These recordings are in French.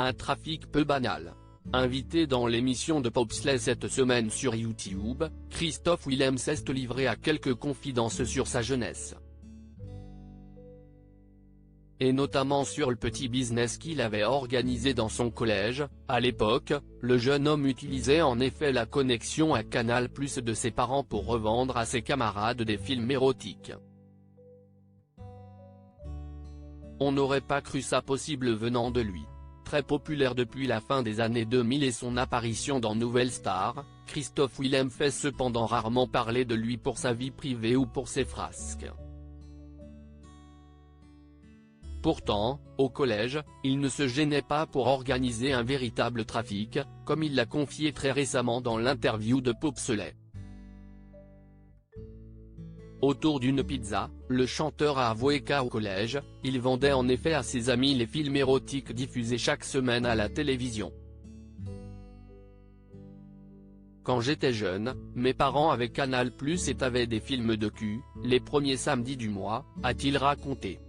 Un trafic peu banal. Invité dans l'émission de Popsley cette semaine sur YouTube, Christophe Willem s'est livré à quelques confidences sur sa jeunesse. Et notamment sur le petit business qu'il avait organisé dans son collège. À l'époque, le jeune homme utilisait en effet la connexion à Canal+ de ses parents pour revendre à ses camarades des films érotiques. On n'aurait pas cru ça possible venant de lui. Très populaire depuis la fin des années 2000 et son apparition dans Nouvelle Star, Christophe Willem fait cependant rarement parler de lui pour sa vie privée ou pour ses frasques. Pourtant, au collège, il ne se gênait pas pour organiser un véritable trafic, comme il l'a confié très récemment dans l'interview de Popsley. Autour d'une pizza, le chanteur a avoué qu'au collège, il vendait en effet à ses amis les films érotiques diffusés chaque semaine à la télévision. Quand j'étais jeune, mes parents avaient Canal+ et avaient des films de cul, les premiers samedis du mois, a-t-il raconté.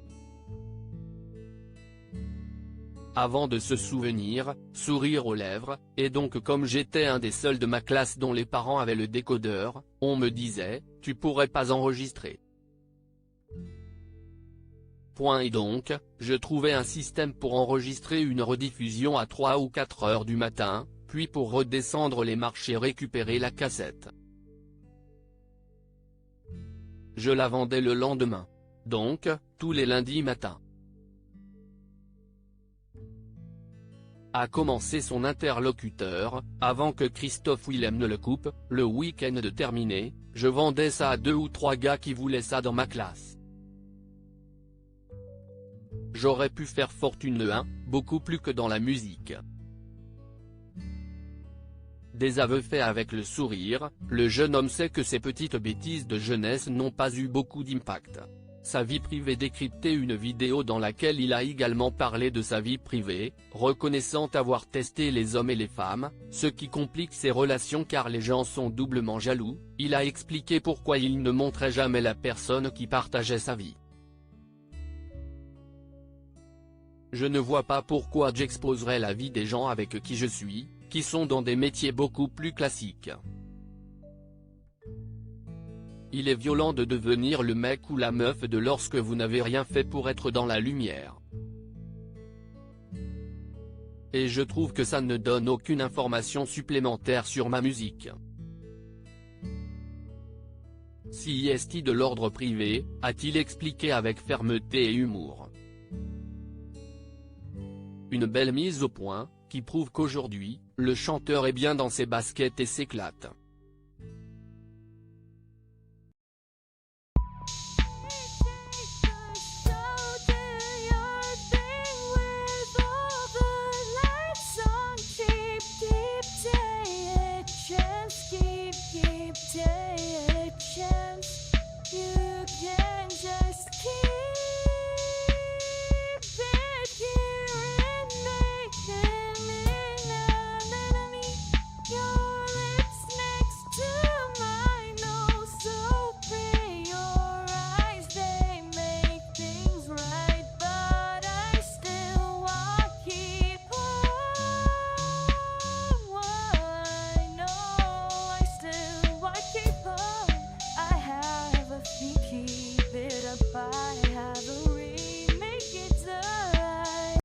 Avant de se souvenir, sourire aux lèvres, et donc comme j'étais un des seuls de ma classe dont les parents avaient le décodeur, on me disait, tu pourrais pas enregistrer. Point et donc, je trouvais un système pour enregistrer une rediffusion à 3 ou 4 heures du matin, puis pour redescendre les marches et récupérer la cassette. Je la vendais le lendemain. Donc, tous les lundis matins. A commencé son interlocuteur, avant que Christophe Willem ne le coupe, le week-end de terminé, je vendais ça à 2 ou 3 gars qui voulaient ça dans ma classe. J'aurais pu faire fortune beaucoup plus que dans la musique. Des aveux faits avec le sourire, le jeune homme sait que ces petites bêtises de jeunesse n'ont pas eu beaucoup d'impact. Sa vie privée décryptée. Une vidéo dans laquelle il a également parlé de sa vie privée, reconnaissant avoir testé les hommes et les femmes, ce qui complique ses relations car les gens sont doublement jaloux. Il a expliqué pourquoi il ne montrait jamais la personne qui partageait sa vie. Je ne vois pas pourquoi j'exposerais la vie des gens avec qui je suis, qui sont dans des métiers beaucoup plus classiques. Il est violent de devenir le mec ou la meuf de lorsque vous n'avez rien fait pour être dans la lumière. Et je trouve que ça ne donne aucune information supplémentaire sur ma musique. Si est de l'ordre privé, a-t-il expliqué avec fermeté et humour. Une belle mise au point, qui prouve qu'aujourd'hui, le chanteur est bien dans ses baskets et s'éclate. Keep it up, I have a